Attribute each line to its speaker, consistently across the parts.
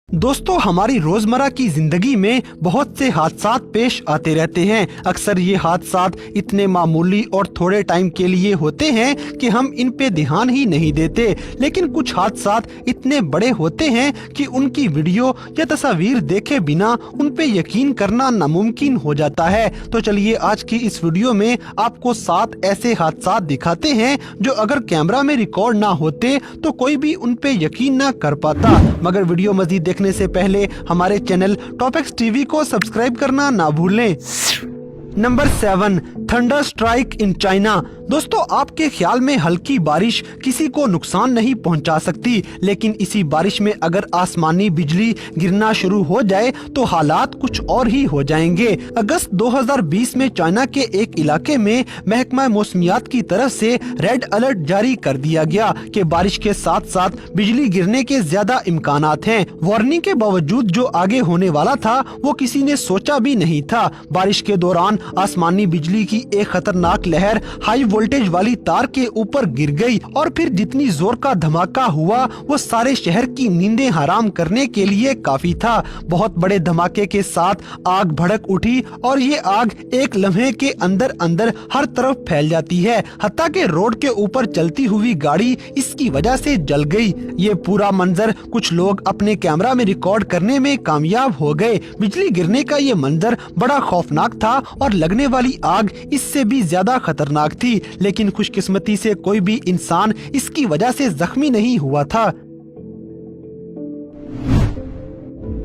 Speaker 1: दोस्तों, हमारी रोजमर्रा की जिंदगी में बहुत से हादसात पेश आते रहते हैं। अक्सर ये हादसात इतने मामूली और थोड़े टाइम के लिए होते हैं कि हम इन पे ध्यान ही नहीं देते, लेकिन कुछ हादसात इतने बड़े होते हैं कि उनकी वीडियो या तस्वीर देखे बिना उन पे यकीन करना नामुमकिन हो जाता है। तो चलिए आज की इस वीडियो में आपको 7 ऐसे हादसात दिखाते हैं जो अगर कैमरा में रिकॉर्ड ना होते तो कोई भी उन पे यकीन ना कर पाता। मगर वीडियो मजीद देखने से पहले हमारे चैनल टॉपिक्स टीवी को सब्सक्राइब करना ना भूलें। Number 7, thunder strike in China. दोस्तों, आपके ख्याल में हल्की बारिश किसी को नुकसान नहीं पहुंचा सकती, लेकिन इसी बारिश में अगर आसमानी बिजली गिरना शुरू हो जाए तो हालात कुछ और ही हो जाएंगे। अगस्त 2020 में चाइना के एक इलाके में महकमा मौसमियात की तरफ से रेड अलर्ट जारी कर दिया गया कि बारिश के साथ साथ बिजली गिरने के ज्यादा इम्कानात हैं। वार्निंग के बावजूद जो आगे होने वाला था वो किसी ने सोचा भी नहीं था। बारिश के दौरान आसमानी बिजली की एक खतरनाक लहर हाई वोल्टेज वाली तार के ऊपर गिर गई और फिर जितनी जोर का धमाका हुआ वो सारे शहर की नींदें हराम करने के लिए काफी था। बहुत बड़े धमाके के साथ आग भड़क उठी और ये आग एक लम्हे के अंदर अंदर हर तरफ फैल जाती है, हत्ता के रोड के ऊपर चलती हुई गाड़ी इसकी वजह से जल गई। ये पूरा मंजर कुछ लोग अपने कैमरा में रिकॉर्ड करने में कामयाब हो गए। बिजली गिरने का ये मंजर बड़ा खौफनाक था और लगने वाली आग इससे भी ज्यादा खतरनाक थी, लेकिन खुशकिस्मती से कोई भी इंसान इसकी वजह से जख्मी नहीं हुआ था।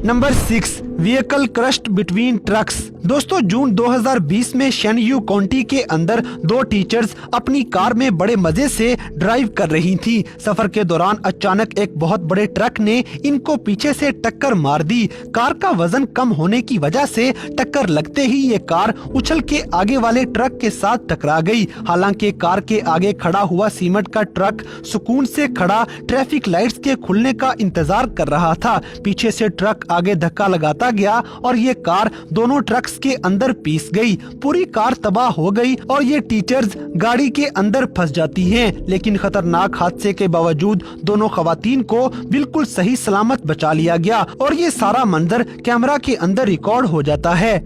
Speaker 1: Number 6, vehicle crushed between trucks. दोस्तों, जून 2020 में शेनयू काउंटी के अंदर 2 टीचर्स अपनी कार में बड़े मजे से ड्राइव कर रही थी। सफर के दौरान अचानक एक बहुत बड़े ट्रक ने इनको पीछे से टक्कर मार दी। कार का वजन कम होने की वजह से टक्कर लगते ही ये कार उछल के आगे वाले ट्रक के साथ टकरा गई। हालांकि कार के आगे खड़ा हुआ सीमेंट का ट्रक सुकून से खड़ा ट्रैफिक लाइट्स के खुलने का इंतजार कर रहा था। पीछे से ट्रक आगे धक्का लगाता गया और ये कार दोनों ट्रक्स के अंदर पीस गई। पूरी कार तबाह हो गई और ये टीचर्स गाड़ी के अंदर फंस जाती हैं। लेकिन खतरनाक हादसे के बावजूद दोनों खवातीन को बिल्कुल सही सलामत बचा लिया गया और ये सारा मंजर कैमरा के अंदर रिकॉर्ड हो जाता है।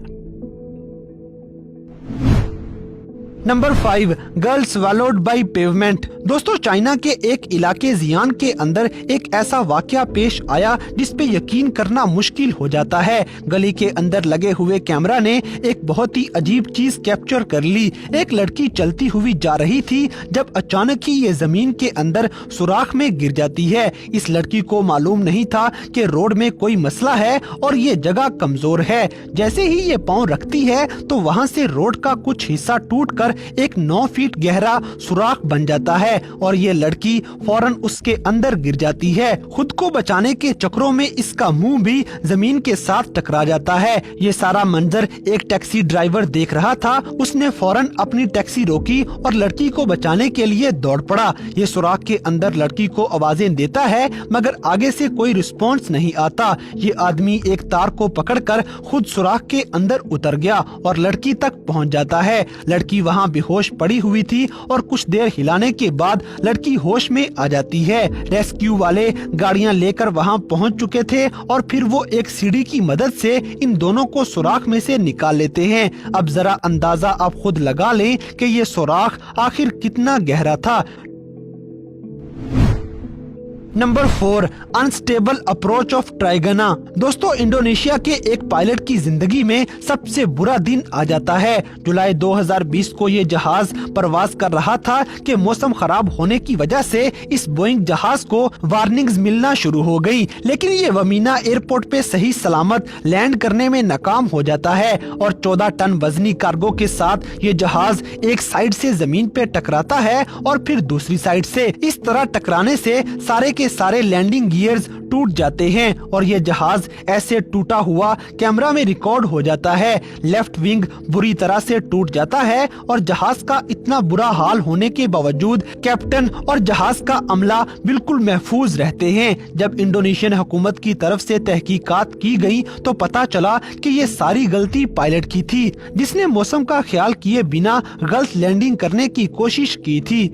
Speaker 1: Number 5, girl swallowed by pavement. दोस्तों, चाइना के एक इलाके जियान के अंदर एक ऐसा वाकया पेश आया जिस पे यकीन करना मुश्किल हो जाता है। गली के अंदर लगे हुए कैमरा ने एक बहुत ही अजीब चीज कैप्चर कर ली। एक लड़की चलती हुई जा रही थी जब अचानक ही ये जमीन के अंदर सुराख में गिर जाती है। इस लड़की को मालूम नहीं था कि रोड में कोई मसला है और ये जगह कमजोर है। जैसे ही ये पाँव रखती है तो वहाँ से रोड का कुछ हिस्सा टूटकर एक 9 फीट गहरा सुराख बन जाता है और ये लड़की फौरन उसके अंदर गिर जाती है। खुद को बचाने के चक्रों में इसका मुंह भी जमीन के साथ टकरा जाता है। ये सारा मंजर एक टैक्सी ड्राइवर देख रहा था। उसने फौरन अपनी टैक्सी रोकी और लड़की को बचाने के लिए दौड़ पड़ा। ये सुराख के अंदर लड़की को आवाजें देता है मगर आगे से कोई रिस्पॉन्स नहीं आता। ये आदमी एक तार को पकड़कर खुद सुराख के अंदर उतर गया और लड़की तक पहुंच जाता है। लड़की वहां बेहोश पड़ी हुई थी और कुछ देर हिलाने के बाद लड़की होश में आ जाती है। रेस्क्यू वाले गाड़ियां लेकर वहां पहुंच चुके थे और फिर वो एक सीढ़ी की मदद से इन दोनों को सुराख में से निकाल लेते हैं। अब जरा अंदाजा आप खुद लगा लें कि ये सुराख आखिर कितना गहरा था। Number 4, unstable approach of Trigana. दोस्तों, इंडोनेशिया के एक पायलट की जिंदगी में सबसे बुरा दिन आ जाता है। जुलाई 2020 को ये जहाज परवाज कर रहा था कि मौसम खराब होने की वजह से इस बोइंग जहाज को वार्निंग्स मिलना शुरू हो गई, लेकिन ये वमीना एयरपोर्ट पे सही सलामत लैंड करने में नाकाम हो जाता है और 14 टन वजनी कार्गो के साथ ये जहाज एक साइड से जमीन पे टकराता है और फिर दूसरी साइड से। इस तरह टकराने से सारे के सारे लैंडिंग गियर्स टूट जाते हैं और ये जहाज ऐसे टूटा हुआ कैमरा में रिकॉर्ड हो जाता है। लेफ्ट विंग बुरी तरह से टूट जाता है और जहाज का इतना बुरा हाल होने के बावजूद कैप्टन और जहाज का अमला बिल्कुल महफूज रहते हैं। जब इंडोनेशियन हुकूमत की तरफ से तहकीकात की गई तो पता चला कि ये सारी गलती पायलट की थी, जिसने मौसम का ख्याल किए बिना गलत लैंडिंग करने की कोशिश की थी।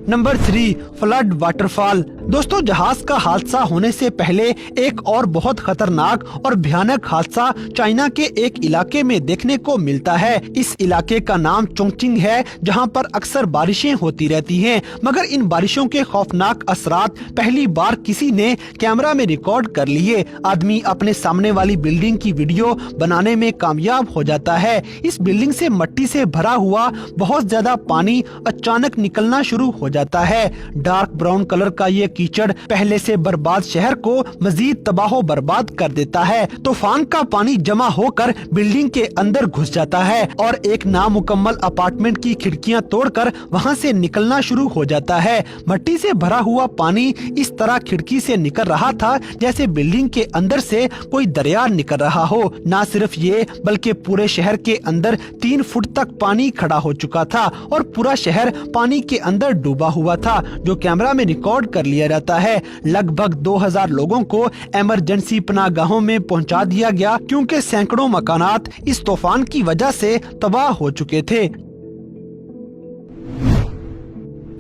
Speaker 1: Number 3, flood waterfall. दोस्तों, जहाज का हादसा होने से पहले एक और बहुत खतरनाक और भयानक हादसा चाइना के एक इलाके में देखने को मिलता है। इस इलाके का नाम चोंगचिंग है, जहां पर अक्सर बारिशें होती रहती हैं, मगर इन बारिशों के खौफनाक असरात पहली बार किसी ने कैमरा में रिकॉर्ड कर लिए। आदमी अपने सामने वाली बिल्डिंग की वीडियो बनाने में कामयाब हो जाता है। इस बिल्डिंग से मिट्टी से भरा हुआ बहुत ज्यादा पानी अचानक निकलना शुरू हो जाता है। डार्क ब्राउन कलर का ये कीचड़ पहले से बर्बाद शहर को मजीद तबाह बर्बाद कर देता है। तूफान का पानी जमा होकर बिल्डिंग के अंदर घुस जाता है और एक नामुकम्मल अपार्टमेंट की खिड़कियां तोड़कर वहां से निकलना शुरू हो जाता है। मिट्टी से भरा हुआ पानी इस तरह खिड़की से निकल रहा था जैसे बिल्डिंग के अंदर से कोई दरिया निकल रहा हो। न सिर्फ ये बल्कि पूरे शहर के अंदर 3 फुट तक पानी खड़ा हो चुका था और पूरा शहर पानी के अंदर डूबा हुआ था, जो कैमरा में रिकॉर्ड कर लिया जाता है। लगभग 2000 लोगों को इमरजेंसी पनाहगाहों में पहुंचा दिया गया, क्योंकि सैकड़ों मकानात इस तूफान की वजह से तबाह हो चुके थे।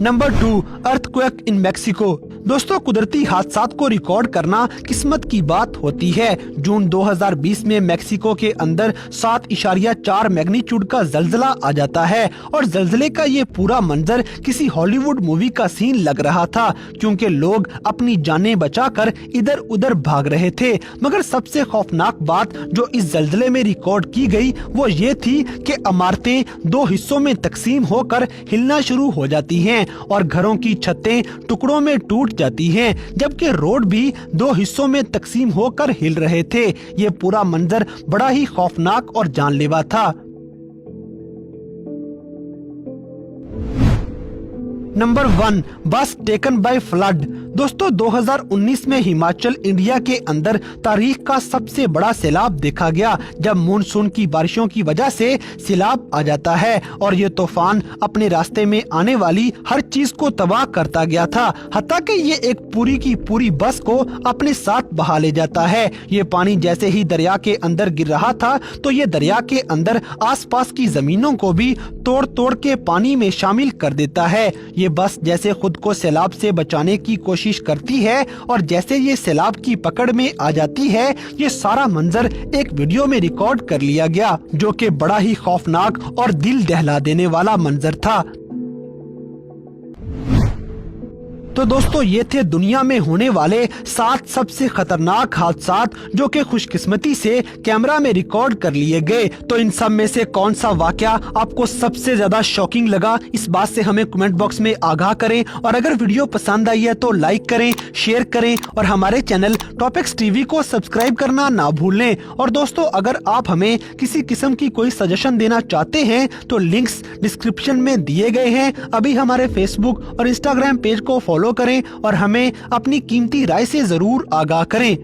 Speaker 1: नंबर 2, अर्थक्वेक इन मैक्सिको। दोस्तों, कुदरती हादसात को रिकॉर्ड करना किस्मत की बात होती है। जून 2020 में मैक्सिको के अंदर 7.4 मैग्नीट्यूड का जलजला आ जाता है और जलजले का ये पूरा मंजर किसी हॉलीवुड मूवी का सीन लग रहा था, क्योंकि लोग अपनी जानें बचाकर इधर उधर भाग रहे थे। मगर सबसे खौफनाक बात जो इस जलजले में रिकॉर्ड की गई वो ये थी कि इमारतें 2 हिस्सों में तकसीम होकर हिलना शुरू हो जाती हैं और घरों की छतें टुकड़ों में टूट जाती हैं, जबकि रोड भी 2 हिस्सों में तकसीम होकर हिल रहे थे। ये पूरा मंजर बड़ा ही खौफनाक और जानलेवा था। नंबर 1, बस टेकन बाय फ्लड। दोस्तों, 2019 में हिमाचल इंडिया के अंदर तारीख का सबसे बड़ा सैलाब देखा गया, जब मानसून की बारिशों की वजह से सैलाब आ जाता है और ये तूफान अपने रास्ते में आने वाली हर चीज को तबाह करता गया था, हत्ता कि ये एक पूरी की पूरी बस को अपने साथ बहा ले जाता है। ये पानी जैसे ही दरिया के अंदर गिर रहा था तो ये दरिया के अंदर आसपास की जमीनों को भी तोड़ तोड़ के पानी में शामिल कर देता है। ये बस जैसे खुद को सैलाब से बचाने की कोशिश करती है और जैसे ये सैलाब की पकड़ में आ जाती है, ये सारा मंजर एक वीडियो में रिकॉर्ड कर लिया गया, जो कि बड़ा ही खौफनाक और दिल दहला देने वाला मंजर था। तो दोस्तों, ये थे दुनिया में होने वाले 7 सबसे खतरनाक हादसात जो कि खुशकिस्मती से कैमरा में रिकॉर्ड कर लिए गए। तो इन सब में से कौन सा वाकया आपको सबसे ज्यादा शॉकिंग लगा, इस बात से हमें कमेंट बॉक्स में आगाह करें। और अगर वीडियो पसंद आई है तो लाइक करें, शेयर करें और हमारे चैनल टॉपिक्स टीवी को सब्सक्राइब करना ना भूलें। और दोस्तों, अगर आप हमें किसी किस्म की कोई सजेशन देना चाहते हैं तो लिंक्स डिस्क्रिप्शन में दिए गए हैं। अभी हमारे फेसबुक और इंस्टाग्राम पेज को फॉलो करें और हमें अपनी कीमती राय से जरूर आगाह करें।